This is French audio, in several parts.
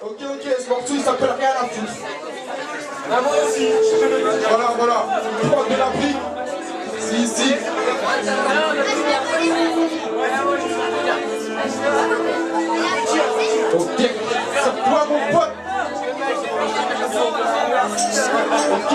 Ok, ce morceau il s'appelle Rien à foutre. Ah, moi aussi. Voilà. Prends de la brique. Si. Ok, c'est toi mon pote. Ok.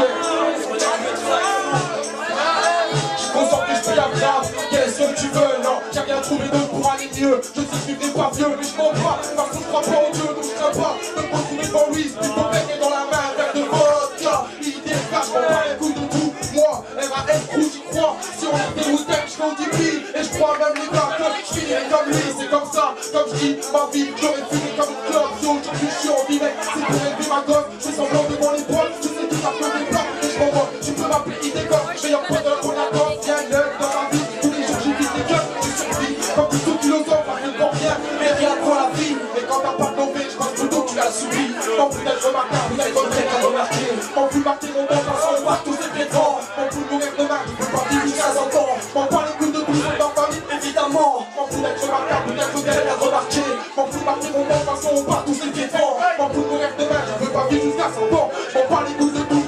Je concentre l'esprit à grave. Qu'est-ce que tu veux? Non, j'ai rien trouvé d'autre pour aller mieux. Je sais que je vivrai pas vieux, mais je m'en bats. Parce que je crois pas en Dieu, donc je crains pas de me retrouver devant lui. Il faut baigner dans la main, un verre de vodka. L'idée est fraîche, on parle les couilles de tout. Moi, RAF rouge, j'y crois. Si on est des routines, je fais au débit. Et je crois même les gars que je finirai comme lui. C'est comme ça, comme je dis, ma vie, j'aurais fumé comme une clope. Si aujourd'hui je suis en vie, mec, c'est pour élever ma gosse. Je fais semblant devant les potes, je sais que ça peut des plans. Et je m'envoie, tu peux m'appeler Idécor. Meilleur pote de la bonne accord, viens l'heure dans ma vie. Tous les jours j'évite les gueules, je survis. Comme tout philosophe, rien pour rien, mais rien pour la vie. Mais quand t'as pas de lové, je pense plutôt que tu l'as subi. En plus d'être remarquable, vous êtes très à remarquer. En plus marquer mon bon passant, on part tous ces pétrants. En plus mourir demain, je peux pas vivre jusqu'à 100 ans. M'en parle les coups de tout dans ma famille, évidemment. En plus d'être remarquable, vous êtes très à remarquer. En plus marquer mon bon passant, on part tous ces pétrants. En plus mourir demain, je peux pas vivre jusqu'à 100 ans. M'en parle les coups de tout.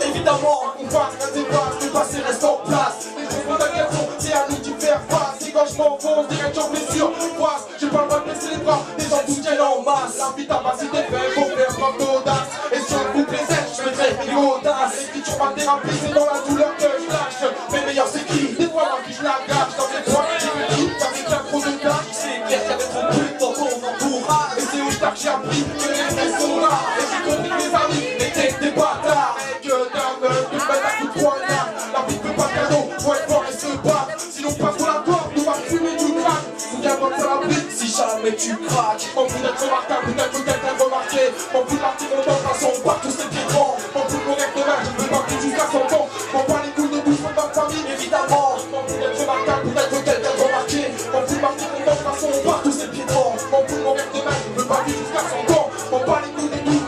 Évidemment, on passe un débat, le passé reste en place. Les choses de la garçon, c'est à nous d'y faire face. Et quand je m'enfonce, direct j'en blessure, face. J'ai pas le droit de baisser les bras, les gens soutiennent en masse. La vie t'a pas si t'es fait, faut faire preuve d'audace. Et si on coupe les ailes, je mettrai l'audace. L'écriture ma thérapie, c'est dans la douleur que je lâche. Mais meilleur c'est qui? Des fois moi qui je la gâche. Dans les trois, j'ai vu qui, t'avais bien trop de cash. C'est clair qu'il y avait trop de pute dans ton entourage. Et c'est au tard que j'ai appris que les vrais sont là. Et j'ai compris que mes amis étaient des bâtards. Et que d'un meuf, tu me mets à coup de poignard. La vie ne fait pas de cadeau, faut être fort et se battre. Sinon passe pour la corde, on va fumer du crack. Souviens-toi de la vie, si jamais tu craques. En plus d'être remarquable, peut-être que quelqu'un remarqué. En plus de partir mon temps, de toute façon, on part tous ces pieds grands. En plus de mourir demain, je ne veux pas vivre jusqu'à 100 ans. M'en pas les couilles de bouche de ma famille, évidemment. En plus d'être remarquable, peut-être que quelqu'un remarqué. En plus de partir mon temps, de toute façon, on part tous ces pieds grands. En plus de mourir demain, je ne veux pas vivre jusqu'à 100 ans. M'en pas les couilles de tout.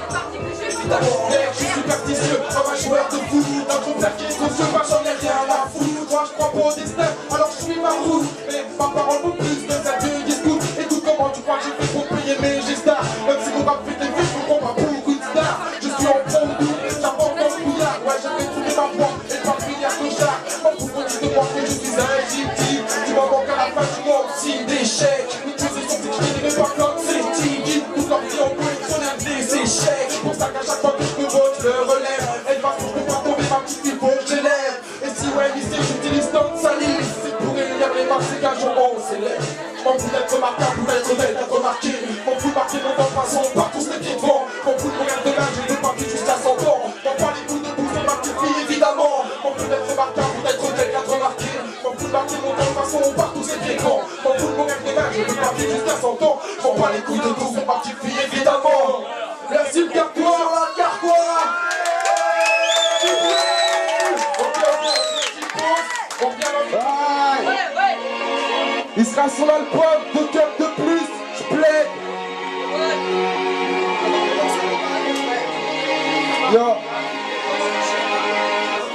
Évidemment, mec, je suis superstitieux, comme un joueur de foot. D'un groupe qui est conscient, bah j'en ai rien à foutre. Moi je crois pas au destin, alors je suis ma route. Mais ma parole vaut plus de cette vieille écoute. Écoute comment tu crois que j'ai fait pour payer mes gestas. Même si mon rap fait des vues, je me prends pas pour une star. Je suis en pro doux, j'apporte dans le bouillard. Ouais, j'avais trouvé ma voix et pas finir clochard. En pourquoi tu te crois que je suis un gypsy? Tu m'en manques à la fin du mois aussi d'échecs. Une position c'est que je n'aimais pas comme c'est timide. Tout sorti en collectionneur des échecs. C'est pour ça qu'à chaque fois que je me vote, je le relève. Et de toute façon, je peux pas tomber ma petite fille, faut que je lève. Et si ouais, lycée, j'utilise tant de salive. C'est pour réunir les marques, c'est qu'un jour on s'élève. M'en fous d'être remarquable, vous d'être belle, d'être remarqué. M'en fous de marquer mon temps de façon, on part tous les pieds devant. M'en fous de mourir demain, je ne veux pas vivre jusqu'à 100 ans. M'en pas les coups de bout sur ma petite fille, évidemment. M'en fous d'être remarquable, vous d'être belle, d'être remarqué. M'en fous de marquer mon temps de façon, on part tous les pieds devant. M'en fous de mourir demain, je ne veux pas vivre jusqu'à 100 ans. M'en pas les coups de bout sur ma petite fille, évidemment. Merci le carquois sur la carquois. On vient dans il sera sur l'album, 2 cœurs de plus, je plaide. Yo.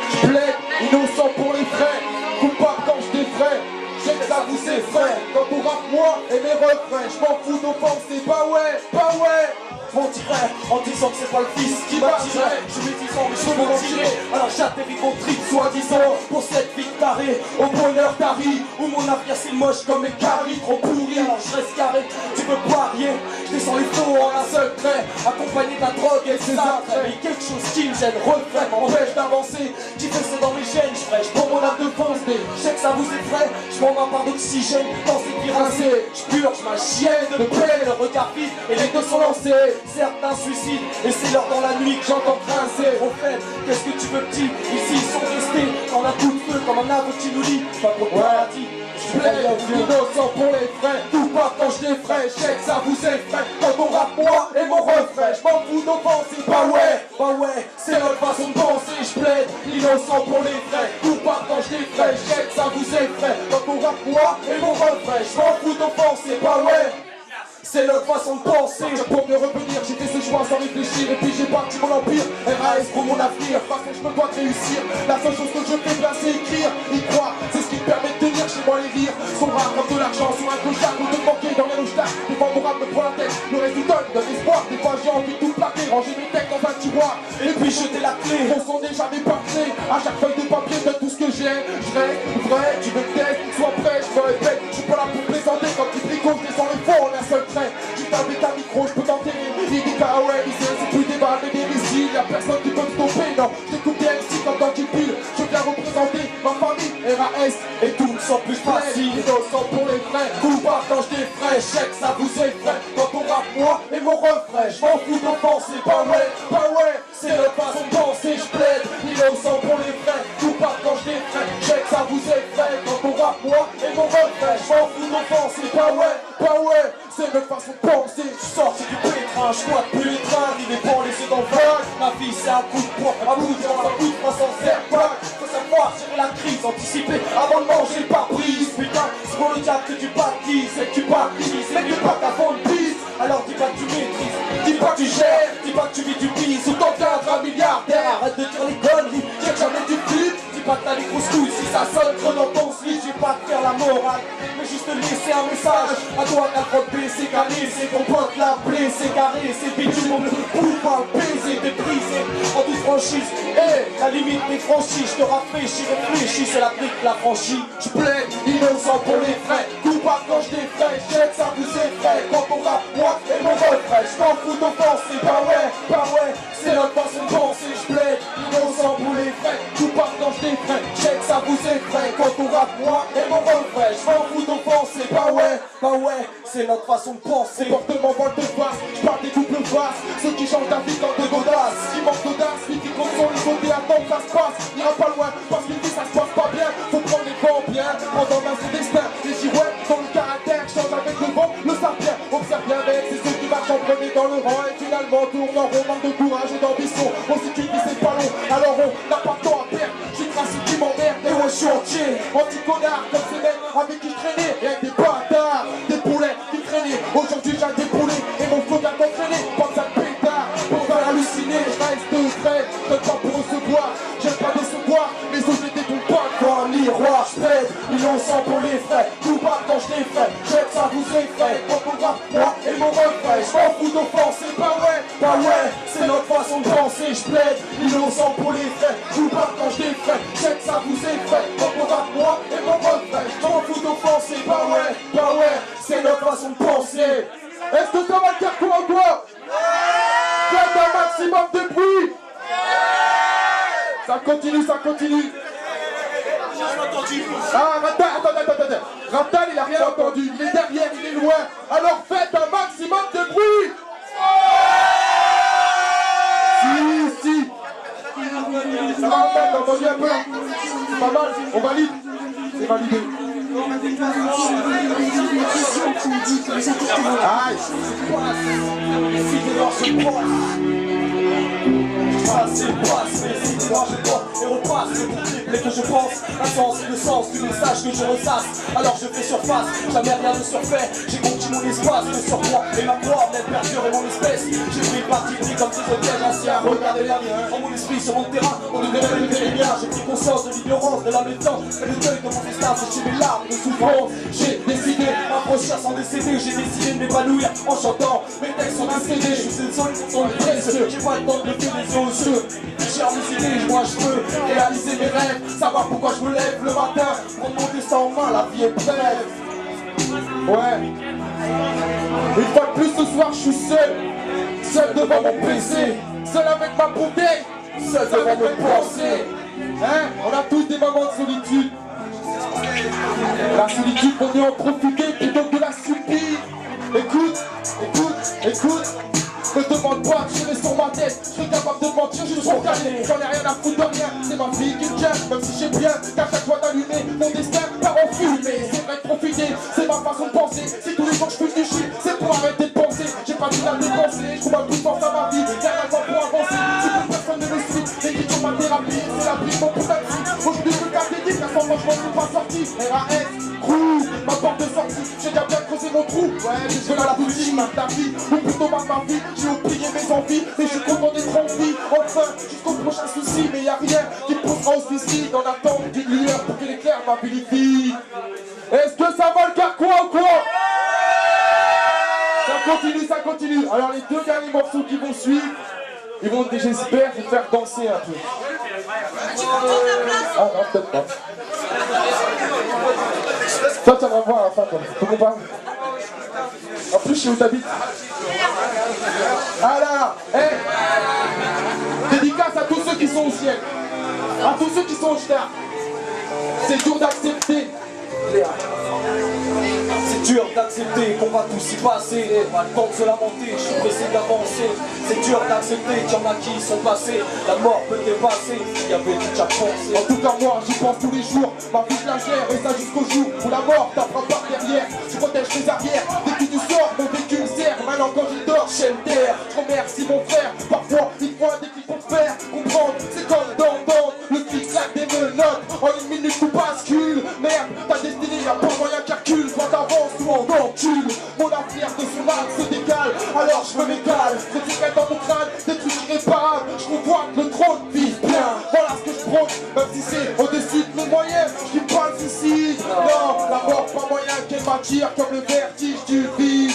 Je plaide, innocent pour les frais, coupable quand je défraie. Je sais que ça vous effraie, quand on rappe moi et mes refrains. Je m'en fous d'offenser, pas ouais. Mentirais en disant que c'est pas le fils qui m'attirait. Je suis médisant mais je veux m'en tirer. Alors j'atterris mon trip soi-disant pour cette vie carrée. Au bonheur d'Harry, où mon avenir c'est moche comme mes caries trop pourris. Alors je reste carré, tu peux pas rien. Je descends les flots en un seul trait, accompagné de la drogue et ses attraits. Mais quelque chose qui me gêne, refrain m'empêche d'avancer. Qui fait c'est dans mes gènes, je prêche pour mon âme de fonce. Mais je sais que ça vous effraie, je m'en ma part d'oxygène dans ces pirancés. Je purge ma chienne de peine, le regard vide et les deux sont lancés. Certains suicident et c'est l'heure dans la nuit que j'entends grincer. Au fait, qu'est-ce que tu veux petit? Ici ils sont restés dans un coup de feu comme un arbre qui nous lit. Pas pour le paradis. Je plaide, innocent pour les frais. Tout pas quand je défraie, je sais que ça vous effraie. Quand on rappe moi et mon refrain, je m'en fous d'offenser. Bah ouais, c'est notre façon de penser. Je plaide, innocent pour les frais. Tout pas quand je défraie, je sais que ça vous effraie. Quand on rappe moi et mon refrain, je m'en fous d'offenser. Bah ouais. C'est leur façon de penser. Pour mieux revenir, j'ai fait ce choix sans réfléchir. Et puis j'ai bâti mon empire, RAS pour mon avenir. Parce que je me dois de réussir. La seule chose que je fais bien c'est écrire. Y croire, c'est ce qui me permet de tenir chez moi les rires. Sont rares comme de l'argent sur un clochard. Ou de manquer dans les roches. Des fois mon rap me prend la tête. Le reste du donne, donne espoir. Des fois tiroir et puis jeter la clé. Mon son n'est jamais parfait, à chaque feuille de papier donne tout ce que j'ai. Je rêve, vrai, tu veux me tester, sois prêt, je me répète. Je suis pas là pour plaisanter, comme tu fricots, je descends le fond en un seul trait. Juste avec un micro, je peux t'enterrer. Il dit ouais, c'est plus des balles, mais des missiles. Y'a personne qui peut me stopper, non. J'écoute des MC comme dans du pile. Je viens représenter ma famille, RAS, et tout me semble plus facile. Innocent pour les vrais, coupable quand je défraie. Chèque, ça vous effraie. Quand on rappe moi et mon refrain, je m'en fous d'offenser. Pas ouais, c'est notre façon de penser, je plaide. Innocent pour les vrais, coupable quand je défraie. Chèque, ça vous effraie. Quand on rappe moi et mon refrain, je m'en fous d'offenser. Pas ouais, c'est notre façon de penser. Je suis sorti du pétrin, je vois depuis les trains, il est pour laisser dans le vague. Ma vie c'est un coup de poing, un bout de vent, un coup de poing sans airbag. Faut savoir gérer la crise, anticiper avant de manger par prise. Putain, c'est pour le diable que tu baptises, c'est que tu baptises, mais que pas ta bonne piste. Alors dis pas que tu maîtrises, dis pas que tu gères, dis pas que tu vis du bis ou t'en viens un milliardaire. Arrête de dire les conneries, dire jamais du flip. Dis pas que t'as les grosses couilles, si ça sonne trop dans ton slip. J'ai pas de faire la morale, mais juste te laisser un message. À toi t'as trop de baisser, calé, c'est ton pote la blessé, carré, c'est bitume, on ne peut pas baiser, t'es brisé en toute franchise. La limite n'est franchie, je te rafraîchis, réfléchis, c'est la brique, la franchie. Je plaide, innocent pour les frais, coupable quand je défraie, chèque, ça vous effraie. Quand on rappe, moi et mon refrain, je m'en fous d'offenser, pas ouais, c'est notre façon de penser. Je plaide, innocent pour les frais, coupable quand je défraie, chèque, ça vous effraie. Quand on rappe, moi et mon refrain, je m'en fous d'offenser, pas ouais, c'est notre façon de penser. Comportement voile de face, je parle des couples basses, ceux qui changent d'avis dans de l'audace. Qui manque d'audace, qui compte sur les autres et attend que ça se passe. N'ira pas loin, parce qu'il dit ça se passe pas bien. Faut prendre les vents bien, pendant main son destin. Les girouettes dans le caractère, change avec le vent, le savent bien. Observe bien mec, c'est ceux qui marchent en premier dans le rang. Et finalement tournent en rond, manque de courage et d'ambition. Aussi tu dis c'est pas long, alors on n'a pas de temps à perdre. J'ai tracé qui m'emmerde, et ouais je suis entier. Anti-connard, comme ces mecs avec qui je traînais. Et avec des bâtards, des poulets qui traînaient. Aujourd'hui j'ai des poulets, et mon flot vient d'entraîner. Pas ça de pétard, pour pas halluciner. Je reste frais, je donne pas pour recevoir. J'aime pas décevoir, mes sociétés tombent pas dans un miroir. Je plaide, innocent pour les frais, coupable quand je défraie. J'aime ça vous effraie, quand on rappe, moi et mon refrain. Je m'en fous d'offenser, pas ouais, c'est notre façon de penser. Je plaide, innocent pour les frais, coupable quand je défraie. J'aime ça vous effraie, quand on rappe, moi et mon refrain. Je m'en fous d'offenser, pas ouais, c'est notre façon de penser. Est-ce que ça va le faire quoi encore? Faites un maximum de bruit. Ça continue. Ah, Rattal, attends. Rattal, il a rien entendu. Il est derrière, il est loin. Alors faites un maximum de bruit. Si. Ça va, t'as entendu un peu? Pas mal, on valide. C'est validé. Aïe. Passe, moi je vois et repasse le triple que je pense, un sens et le sens du message que je ressasse. Alors je fais surface, jamais rien ne surfait. J'ai conquis mon espace, le surpoids et ma croix, même perdurer mon espèce. J'ai pris parti pris comme ces otages anciens. Regardez la mienne, en mon esprit sur mon terrain, on ne devrait lever les miens. J'ai pris conscience de l'ignorance, de la méfiance, et le deuil de mon destin, c'est mes larmes de souffrance. J'ai décidé, m'approcher sans décéder, j'ai décidé de m'épanouir en chantant. Mes textes sont décédés, je suis le seul qui sont les précieux. J'ai pas le temps de lever les yeux aux cieux. J'ai mes idées, moi je veux réaliser mes rêves, savoir pourquoi je me lève le matin, prendre mon destin en main, la vie est brève. Ouais. Une fois de plus ce soir je suis seul devant mon PC, seul avec ma bouteille, seul devant mes pensées. Hein? On a tous des moments de solitude. La solitude, on est en profiter plutôt que la subir. Écoute. Me demande pas de tirer sur ma tête, je suis capable de mentir, je suis trop calé. J'en ai rien à foutre de rien, c'est ma vie qui me tient. Même si j'ai bien qu'à chaque fois d'allumer, mon destin part en fumée. C'est vrai de profiter, c'est ma façon de penser. Si tous les jours je fume du shit, c'est pour arrêter de penser. J'ai pas dit à dépenser, je trouve un peu de force à ma vie. Y'a rien à voir pour avancer, si plus personne ne me suit. L'écriture ma thérapie, c'est la vie de mon putain de vie. Aujourd'hui je me garde des dits, car sans moi je m'en suis pas sorti. RAS, crew, ma porte de sortie. J'ai déjà bien creusé mon trou, ouais, je vais dans la boutique, ma vie, ou plutôt ma vie. J'ai oublié mes envies, mais je suis content d'être en vie. Enfin, jusqu'au prochain souci, mais y'a rien qui me poussera au suicide. En attente d'une lueur pour qu'elle éclaire ma vie. Est-ce que ça va le carquois ou quoi? Ça continue. Alors les deux derniers morceaux qui vont suivre, ils vont, j'espère, vous faire danser un peu. Ah non, peut-être pas. Toi, tu vas me voir à la fin, toi. Comment pas? En plus, je sais où t'habites. Ah là, dédicace à tous ceux qui sont au ciel. À tous ceux qui sont au star. C'est dur d'accepter. C'est dur d'accepter qu'on va tous y passer. Pas le temps de se lamenter, je suis pressé d'avancer. C'est dur d'accepter qu'il y en a qui y sont passés. La mort peut dépasser, il y avait déjà pensé. En tout cas moi j'y pense tous les jours. Ma vie je la gère et ça jusqu'au jour où la mort t'apprend par derrière. Je protège mes arrières, dès que tu sors mon vécu me sert. Maintenant quand je dors j'aime terre. Je remercie mon frère, parfois il faut un déclic pour te faire comprendre. C'est comme dans le clic-clac des menottes. En une minute tout bascule. Merde, ta destinée y'a pas moyen calcul. Quand t'avances tout en encule. Mon avenir de son axe se décale. Alors je me m'égale, je dirais dans mon crâne des trucs irréparables. Je convoite le trône, vise bien. Voilà ce que je prône, même si c'est au-dessus de mes moyens. Je dis pas le suicide, non, la mort pas moyen qu'elle m'attire comme le vertige du vide.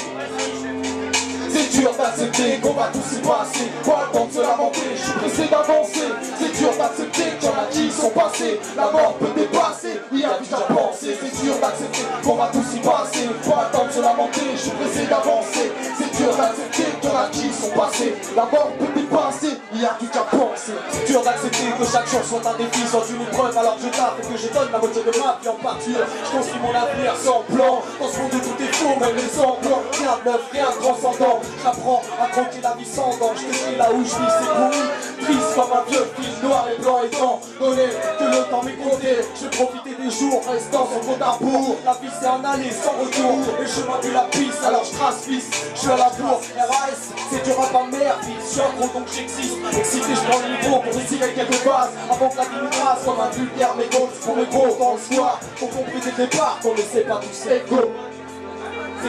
C'est dur d'accepter qu'on va tous y passer. Pas le temps de se lamenter, je suis pressé d'avancer. C'est dur d'accepter qu'il y en a qui sont passés. La mort peut dépasser, il y a déjà pensé. C'est dur d'accepter qu'on va tous y passer. Pas le temps de se lamenter, je suis pressé d'avancer. C'est dur d'accepter qu'il y en a qui sont passés. La mort peut dépasser, il y a déjà pensé. C'est dur d'accepter que chaque jour soit un défi, soit une épreuve. Alors je tape et que je donne la moitié de ma vie en pâture. Je construis mon avenir sans plan. Dans ce monde où tout est faux, même les semblants. Rien de neuf, rien de transcendant. J'apprends à croquer la vie sans dents. Je te dis là où je vis c'est pourri. Triste comme un vieux film noir et blanc étant donné que le temps m'est compté. Je vais profiter des jours restant sur compte à rebours. La vie c'est un aller sans retour. Et je m'appuie la piste alors je trace fils. Je suis à la bourre, RAS, c'est dur à pas merde. Je suis un gros donc j'existe. Excité je prends le micro pour retirer quelques bases. Avant que la vie me trace comme un vulgaire mégot. Pour mes gros dans le soir. Pour compris dès le départ qu'on ne sait pas tous égo.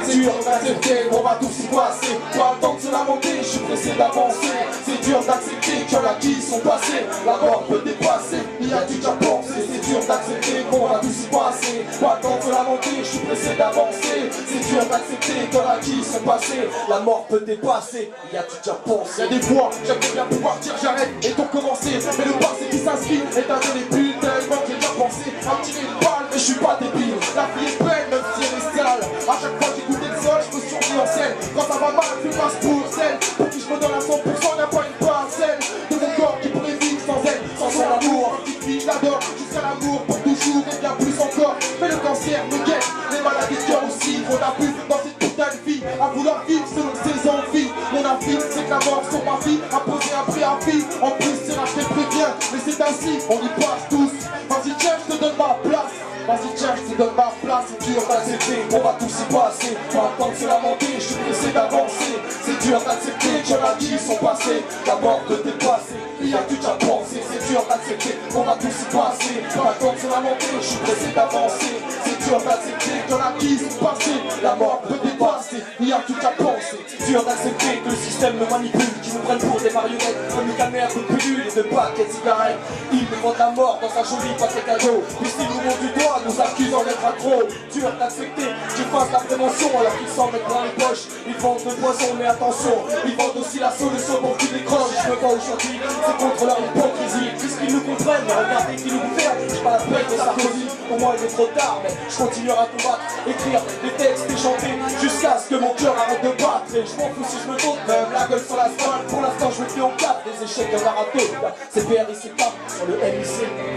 C'est dur d'accepter, on va tous y passer. Pas le temps de se lamenter, je suis pressé d'avancer. C'est dur d'accepter qu'il y en a qui sont passés. La mort peut dépasser, il y a déjà pensé. C'est dur d'accepter qu'on va tous y passer. Pas le temps de se lamenter, je suis pressé d'avancer. C'est dur d'accepter qu'il y en a qui sont passés. La mort peut dépasser, il y a déjà pensé. Il y a des fois, j'aimerais bien pouvoir dire j'arrête et tout recommencer. Mais le passé qui s'inscrit est un début tellement que j'ai déjà pensé à tirer une balle, mais je suis pas débile. La vie est belle, même si elle est sale. À chaque fois j'écoutais le sol, je me surpris en scène. Quand ça va mal, je passe pour celle pour qui je me donne à 100%, n'a pas une parcelle de mon corps qui pourrait vivre sans elle, sans son amour. Petite fille, je l'adore, jusqu'à l'amour pour toujours et bien plus encore. Mais le cancer me guette, les maladies de cœur aussi. Trop d'abus dans cette putain de vie, à vouloir vivre selon ses envies. Mon avis, c'est que la mort sur ma vie a posé un préavis. En plus, c'est là qu'elle prévient, mais c'est ainsi, on y passe tous. Vas-y, tiens, je te donne ma place. Vas-y tiens, je te donne ma place. C'est dur d'accepter, on va tous y passer. Pas le temps de se lamenter, je suis pressé d'avancer. C'est dur d'accepter qu'il y en a qui sont passés. La mort peut dépasser, il y a déjà pensé. C'est dur d'accepter, on va tous y passer. Pas le temps de se lamenter, je suis pressé d'avancer. C'est dur d'accepter qu'il y en a qui sont passés. La mort peut dépasser, il y a déjà pensé. C'est dur d'accepter que le système nous manipule, qui nous prennent pour des marionnettes. Comme nous calmer un peu de pilule et de paquets de cigarettes. Il nous vendent la mort dans sa jolie paquet cadeau. Puis s'ils nous montrent du doigt, nous accusent d'être à trop. Dur d'accepter qu'ils fassent la prévention alors qu'ils s'en mettent dans les poches. Ils vendent le poison mais attention, ils vendent aussi la solution pour qu'ils décrochent. Je me bats aujourd'hui, c'est contre leur hypocrisie. Puisqu'ils nous comprennent, mais regardez qui nous gouverne. J'ai pas la peine de Sarkozy, pour moi il est trop tard. Mais je continuerai à combattre, écrire des textes et chanter jusqu'à ce que mon cœur arrête de battre. Et je m'en fous si je me saute même la gueule sur la spade. Pour l'instant je me fais en 4 des échecs d'un raté. C'est PRIC sur le MIC.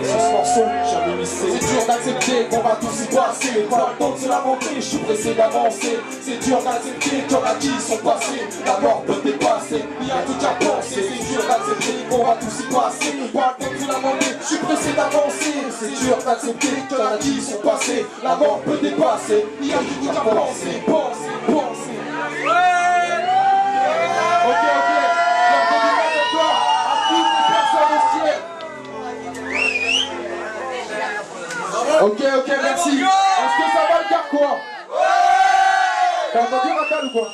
Et sur ce morceau j'ai un MIC. C'est dur d'accepter qu'on va tous y passer. Pas le temps de se lamenter, je suis pressé d'avancer. C'est dur d'accepter qu'il y en a qui sont passés. La mort peut dépasser, il y a tout à penser. C'est dur d'accepter qu'on va tous y passer. Pas le temps de se lamenter, je suis pressé d'avancer. C'est dur d'accepter qu'il y en a qui sont passés. La mort peut dépasser, il y a tout à penser. Penser, penser. Ok, leur dédicace à toi, à toutes les personnes au ciel. Ok, merci. Est-ce que ça va le carquois? T'as entendu Ratal ou quoi?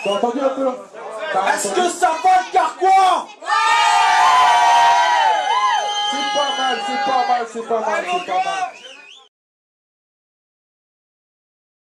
T'as entendu un peu? Est-ce que ça va le carquois? C'est pas mal, c'est pas mal, c'est pas mal, c'est pas mal.